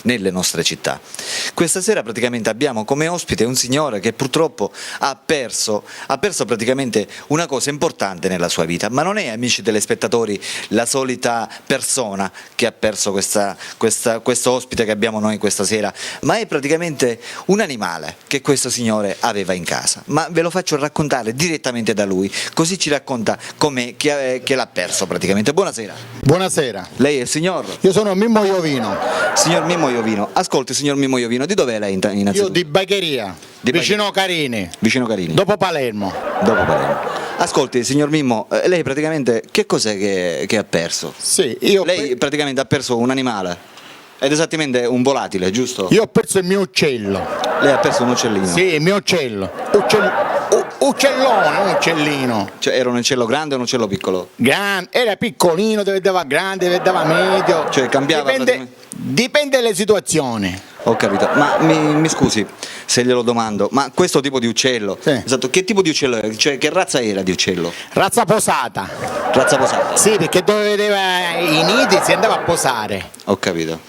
nelle nostre città. Questa sera praticamente abbiamo come ospite un signore che purtroppo ha perso praticamente una cosa importante nella sua vita, ma non è, amici telespettatori, la solita persona che ha perso questo ospite che abbiamo noi questa sera, ma è praticamente un animale che questo signore aveva in casa. Ma ve lo faccio raccontare direttamente da lui, così ci racconta com'è che l'ha perso praticamente. Buonasera. Buonasera. Lei è il signor? Io sono Mimmo Iovino. Signor Mimmo Iovino, ascolti signor Mimmo Iovino, di dov'è lei innanzitutto? Io di Bagheria, vicino Carini. Vicino Carini. Dopo Palermo. Dopo Palermo. Ascolti signor Mimmo, lei praticamente che cos'è che ha perso? Sì, Lei praticamente ha perso un animale, ed esattamente un volatile, giusto? Io ho perso il mio uccello. Lei ha perso un uccellino? Sì, il mio uccello. Uccellone, un uccellino. Cioè era un uccello grande o un uccello piccolo? Grande, era piccolino, diventava grande, diventava medio. Cioè cambiava Dipende dalle situazioni. Ho capito, ma mi scusi se glielo domando, ma questo tipo di uccello, sì. Esatto, che tipo di uccello era? Cioè che razza era di uccello? Razza posata. Razza posata? Sì, perché dove vedeva i nidi si andava a posare. Ho capito.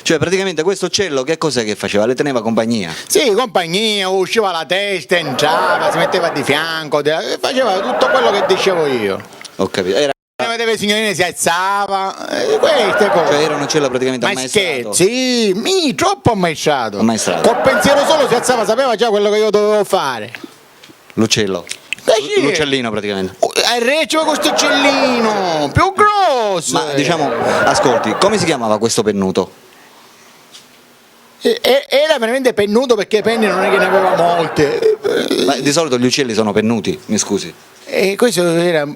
Cioè praticamente questo uccello che cos'è che faceva? Le teneva compagnia? Sì, compagnia, usciva la testa, entrava, si metteva di fianco, faceva tutto quello che dicevo io. Ho capito. Vedeva i signorine si alzava, queste cose. Cioè era un uccello praticamente ammaestrato? Sì, troppo ammaestrato. Ammaestrato. Col pensiero solo si alzava, sapeva già quello che io dovevo fare. L'uccello? L'uccellino praticamente? Receva questo uccellino, più grosso. Ma diciamo, ascolti, come si chiamava questo pennuto? Era veramente pennuto perché penni non è che ne aveva molte. Ma di solito gli uccelli sono pennuti, mi scusi. E questo era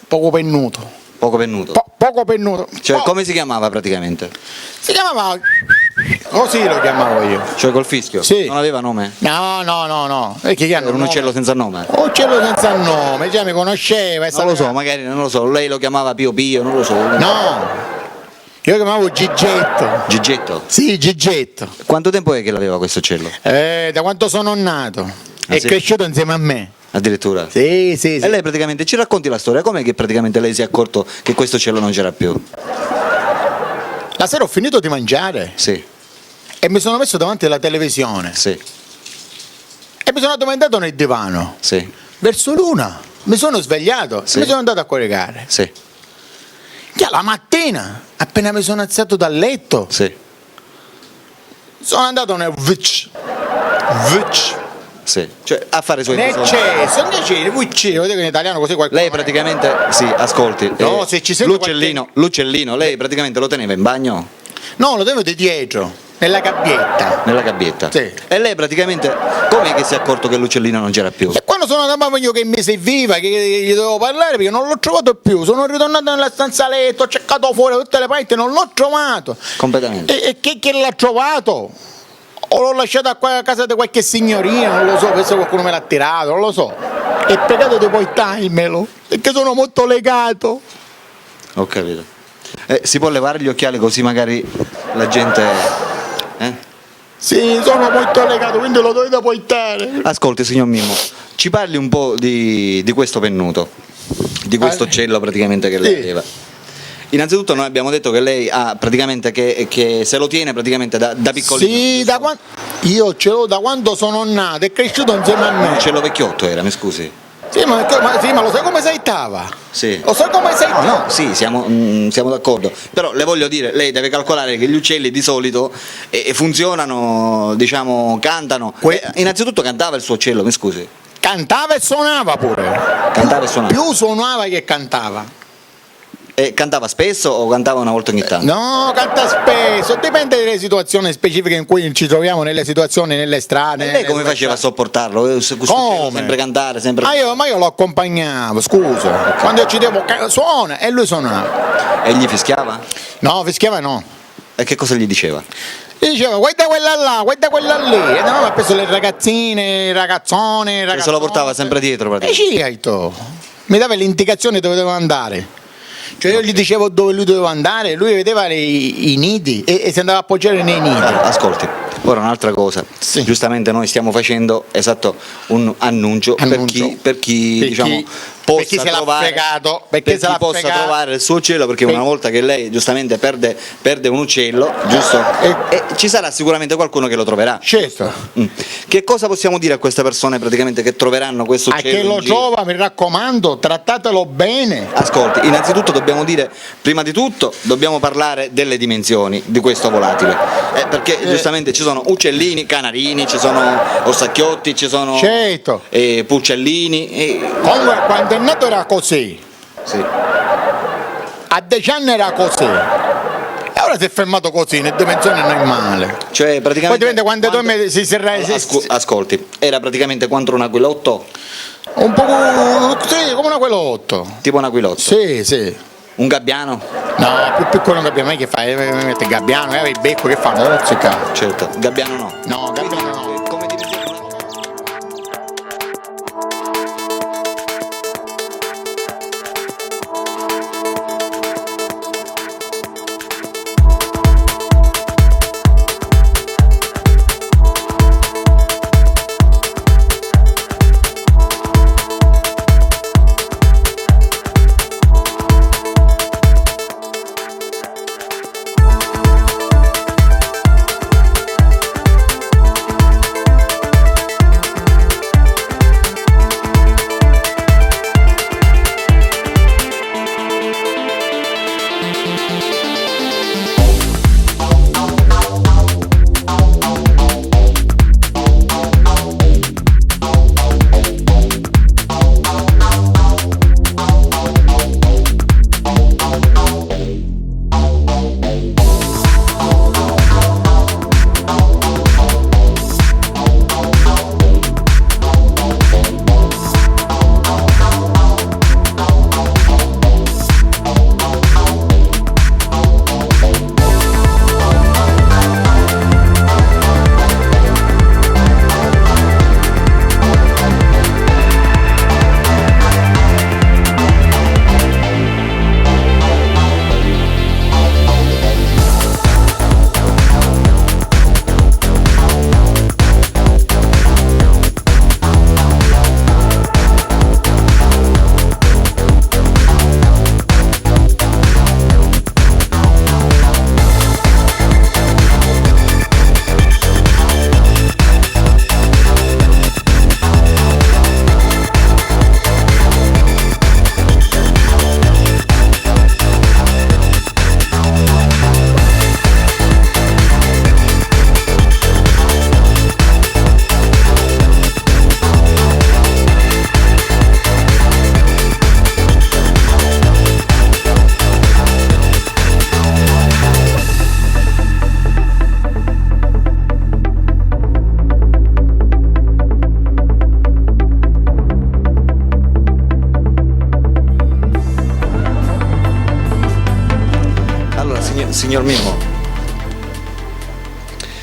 poco pennuto. Poco pennuto? Poco pennuto. Cioè come si chiamava praticamente? Si chiamava così, lo chiamavo io. Cioè col fischio? Sì. Non aveva nome? No. Perché era un uccello senza nome? Uccello senza nome, già mi conosceva. Non lo so, magari non lo so, lei lo chiamava Pio Pio, non lo so. No. Io lo chiamavo Gigetto. Gigetto? Sì, Gigetto. Quanto tempo è che l'aveva questo uccello? Da quando sono nato. È sì? cresciuto insieme a me. Addirittura? Sì. E lei praticamente ci racconti la storia, com'è che praticamente lei si è accorto che questo uccello non c'era più? La sera ho finito di mangiare. Sì. E mi sono messo davanti alla televisione. Sì. E mi sono addormentato nel divano. Sì. Verso l'una mi sono svegliato e mi sono andato a coricare. Sì. La mattina, appena mi sono alzato dal letto, sì. Sono andato nel VC. Sì. Cioè a fare i suoi nel cesso, vedete che in italiano così qualcosa. Lei praticamente, sì, ascolti, no, se ci l'uccellino, lei praticamente lo teneva in bagno? No, lo tenevo di dietro. Nella gabbietta. Nella gabbietta? Sì. E lei praticamente, com'è che si è accorto che l'uccellino non c'era più? E quando sono andato a bagno che mi serviva, che gli dovevo parlare, perché non l'ho trovato più, sono ritornato nella stanza letto, ho cercato fuori da tutte le parti, non l'ho trovato. Completamente. E chi l'ha trovato? O l'ho lasciato a casa di qualche signorina, non lo so, penso qualcuno me l'ha tirato, non lo so. È peccato di portarmelo, perché sono molto legato. Ho capito. Si può levare gli occhiali così magari la gente... Sì, sono molto legato, quindi lo dovete portare. Ascolti signor Mimmo, ci parli un po' di questo pennuto, di questo uccello praticamente che lei aveva. Innanzitutto noi abbiamo detto che lei ha praticamente che se lo tiene praticamente da piccolino. Sì, io ce l'ho da quando sono nato, è cresciuto insieme a me. Un uccello vecchiotto era, mi scusi. Sì, ma lo sai come saltava? Sì. Lo sai come saltava? No, sì, siamo d'accordo. Però le voglio dire, lei deve calcolare che gli uccelli di solito funzionano, diciamo, cantano. Innanzitutto cantava il suo uccello, mi scusi. Cantava e suonava pure. Cantava e suonava. Più suonava che cantava. E cantava spesso o cantava una volta ogni tanto? No, canta spesso, dipende dalle situazioni specifiche in cui ci troviamo, nelle situazioni, nelle strade. E lei come faceva a sopportarlo? Come? Sempre cantare, sempre... Ma io lo accompagnavo, scusa. Okay. Quando io ci devo suona e lui suonava. E gli fischiava? No, fischiava no. E che cosa gli diceva? Gli diceva guarda quella là, guarda quella lì. E andavamo a preso le ragazzine, ragazzone, ragazzone. Se lo portava sempre dietro praticamente. E mi dava le indicazioni dove dovevo andare. Cioè io gli dicevo dove lui doveva andare, lui vedeva i nidi e si andava a appoggiare nei nidi. Ascolti, ora un'altra cosa. Sì. Giustamente noi stiamo facendo un annuncio. Per chi diciamo perché se l'ha fregato, perché se l'ha possa fregato. trovare il suo uccello, perché una volta che lei giustamente perde un uccello, giusto? E ci sarà sicuramente qualcuno che lo troverà. Certo. Che cosa possiamo dire a queste persone praticamente che troveranno questo A uccello che in lo giro? trova, mi raccomando, trattatelo bene. Ascolti, innanzitutto dobbiamo dire, prima di tutto, dobbiamo parlare delle dimensioni di questo volatile, perché giustamente ci sono uccellini, canarini, ci sono orsacchiotti, ci sono Certo. puccellini. Comunque quando è nato era così, Sì. a 10 anni era così. E ora si è fermato così, nelle dimensioni normale. Cioè praticamente Poi dipende quando dorme ascolti, era praticamente quanto un aquilotto, un po' sì, come un aquilotto. tipo un aquilotto, Sì, sì. un gabbiano, No, più piccolo non capiamo mai che fa, mette il gabbiano, il becco che fa mozzica. certo, gabbiano no. No, gabbiano no. Come dimensione?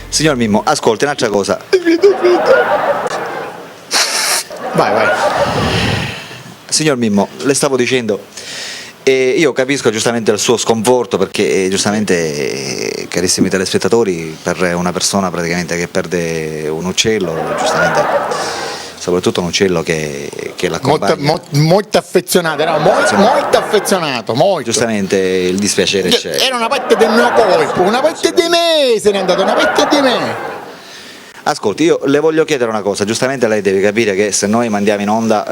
Signor Mimmo, ascolti un'altra cosa. Vai. Signor Mimmo, le stavo dicendo, io capisco giustamente il suo sconforto perché giustamente, carissimi telespettatori, per una persona praticamente che perde un uccello, giustamente, soprattutto un uccello che l'accompagna. Molto affezionato, era molto affezionato, molto. Giustamente il dispiacere c'è. Era una parte del mio corpo, una parte di me, se n'è andata una parte di me. Ascolti, io le voglio chiedere una cosa, giustamente lei deve capire che se noi mandiamo in onda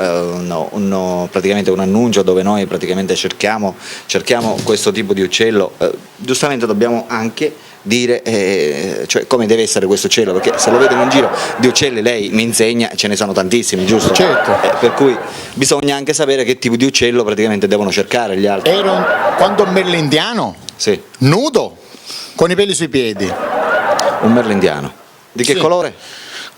praticamente un annuncio dove noi praticamente cerchiamo questo tipo di uccello, giustamente dobbiamo anche dire cioè come deve essere questo uccello, perché se lo vedo in un giro di uccelli lei mi insegna, ce ne sono tantissimi, giusto? Certo. Per cui bisogna anche sapere che tipo di uccello praticamente devono cercare gli altri. Quando un merlo indiano, Sì, nudo, con i peli sui piedi. un merlo indiano. Di che Sì. colore?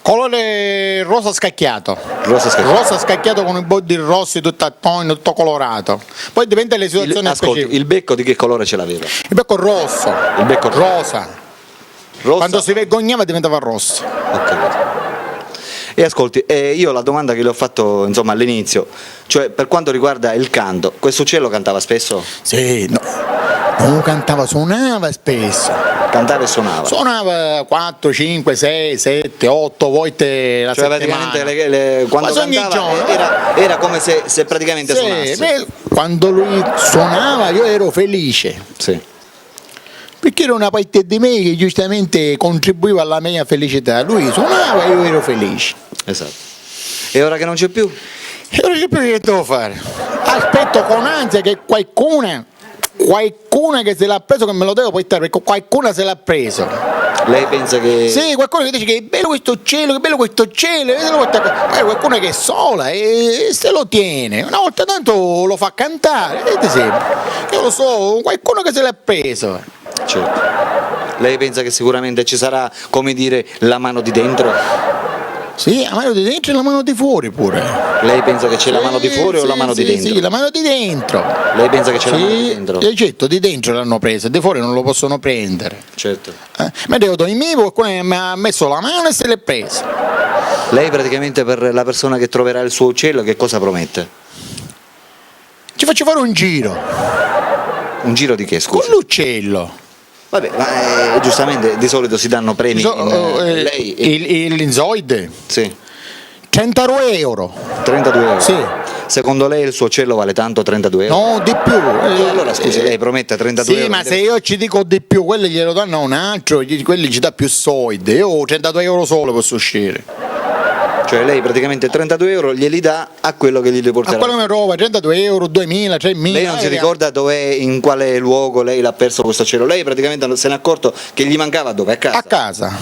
Colore rosa scacchiato. Rosa scacchiato. Rosa scacchiato con i bordi rossi, tutto a tono, tutto colorato. Poi dipende dalle situazioni Ascolti, specifiche. il becco di che colore ce l'aveva? Il becco rosso. Il becco rosa. rosa. Quando si vergognava diventava rosso. Ho capito. E ascolti, io la domanda che le ho fatto insomma all'inizio, cioè per quanto riguarda il canto, questo uccello cantava spesso? Sì, no. Non cantava, suonava spesso. Cantava e suonava. Suonava 4, 5, 6, 7, 8 volte la Cioè settimana. praticamente quando Quasi ogni cantava giorno. era come se praticamente Sì, suonasse. beh, quando lui suonava io ero felice. Sì. Perché era una parte di me che giustamente contribuiva alla mia felicità. Lui suonava e io ero felice. Esatto. E ora che non c'è più? E ora che devo fare? Aspetto con ansia che qualcuna che se l'ha preso, che me lo devo portare, perché qualcuna se l'ha preso. Lei pensa che... Sì, qualcuno che dice che è bello questo cielo, che bello questo cielo, e se lo porta qua. Qualcuno che è sola e se lo tiene, una volta tanto lo fa cantare, vedete sempre. Io lo so, qualcuno che se l'ha preso. Certo. Lei pensa che sicuramente ci sarà, come dire, la mano di dentro? Sì, la mano di dentro e la mano di fuori pure. Lei pensa che c'è la mano di fuori o la mano di dentro? Sì, la mano di dentro. Lei pensa che c'è la mano di Sì, dentro? certo, di dentro l'hanno presa, di fuori non lo possono prendere. Certo. Ma devo dormire, qualcuno mi ha messo la mano e se l'è presa. Lei praticamente per la persona che troverà il suo uccello che cosa promette? Ci faccio fare un giro Un giro di che, con scusi? l'uccello. Vabbè, ma giustamente di solito si danno premi lei... L'inzoide, Sì, 32 euro. 32 euro. Sì. Secondo lei il suo uccello vale tanto 32 euro? No, di più. Allora scusi, lei promette 32 Sì, euro? ma se io ci dico di più, quelli glielo danno a un altro, quelli ci dà più soldi. Io 32 euro solo posso uscire. Cioè lei praticamente 32 euro glieli dà a quello che gli A porterà. quello che mi trova 32 euro, 2000, 3000. Lei non si ricorda dove, in quale luogo lei l'ha perso questo uccello? Lei praticamente se n'è accorto che gli mancava dove? A casa? A casa.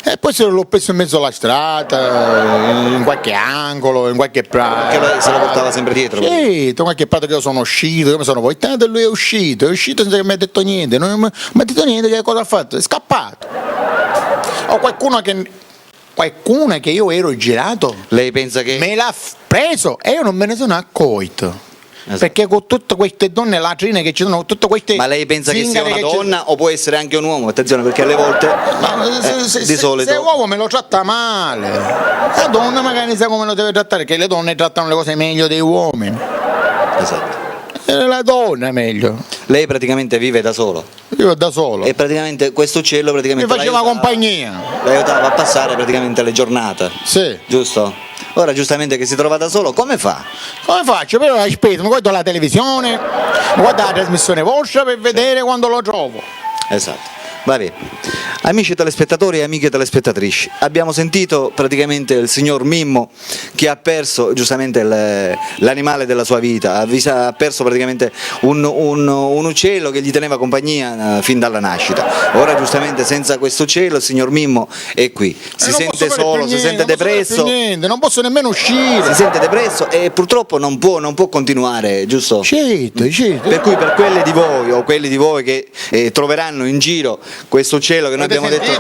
E poi se l'ho preso in mezzo alla strada, in qualche angolo, in qualche prato. Che lei se lo portava sempre dietro? Sì, in qualche prato che io sono uscito, io mi sono voltato e lui è uscito senza che mi ha detto niente, non mi ha detto niente, che cosa ha fatto? È scappato. O qualcuno che io ero girato Lei pensa che... me l'ha preso e io non me ne sono accorto. Esatto. Perché con tutte queste donne latrine che ci sono, con tutte queste Ma lei pensa che sia zingare una ci- donna o può essere anche un uomo? Attenzione perché alle volte di solito... se uomo me lo tratta male, la donna magari sa come lo deve trattare, che le donne trattano le cose meglio dei uomini. Esatto. La donna è meglio. Lei praticamente vive da solo Io da solo. e praticamente questo uccello Mi praticamente faceva compagnia. l'aiutava a passare praticamente le giornate, Sì. giusto? Ora giustamente che si trova da solo, come fa? Come faccio? Però aspetta, mi guardo la televisione, mi guardo la trasmissione vostra per vedere quando lo trovo. Esatto. Va bene. Amici telespettatori e amiche telespettatrici, abbiamo sentito praticamente il signor Mimmo che ha perso giustamente l'animale della sua vita, ha perso praticamente un uccello che gli teneva compagnia fin dalla nascita. Ora giustamente senza questo uccello il signor Mimmo è qui, si Non sente posso fare solo, più si niente, sente non posso fare depresso, più niente, non posso nemmeno uscire. si sente depresso e purtroppo non può continuare, giusto? Certo. Per cui per quelle di voi o quelli di voi che troveranno in giro questo uccello che noi Avete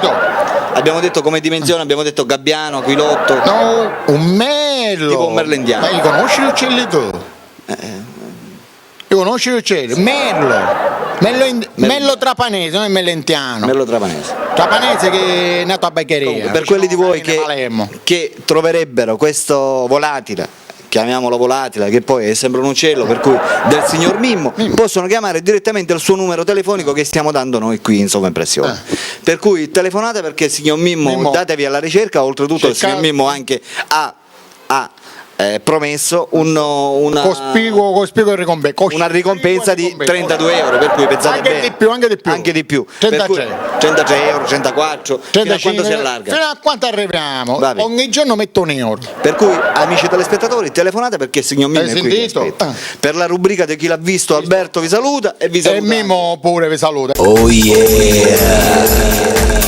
abbiamo detto come dimensione, abbiamo detto gabbiano, aquilotto, No, un merlo. Tipo un merlendiano. Ma li conosci gli uccelli tu? Li conosci gli uccelli? Merlo trapanese, non è mellentiano. merlo trapanese. Trapanese che è nato a Beccheria. Comunque, per quelli di voi Palermo. che troverebbero questo volatile, chiamiamolo volatile, che poi è sempre un uccello, per cui del signor Mimmo, possono chiamare direttamente il suo numero telefonico che stiamo dando noi qui in Sovraimpressione. Per cui telefonate perché il signor Mimmo, datevi alla ricerca, oltretutto il signor Mimmo anche ha promesso una ricompensa di 32 euro, per cui pensate Anche bene. di più, anche di più. Anche di più. 33. Per cui 33 euro, 34, fino a quando si allarga. Fino a quanto arriviamo? Va bene. Ogni giorno metto un euro. Per cui, amici telespettatori, telefonate perché il signor Mimmo Hai è qui. che sentito? aspetta. Per la rubrica di chi l'ha visto, Alberto vi saluta e vi E saluta. Mimmo pure vi saluta. Oh yeah!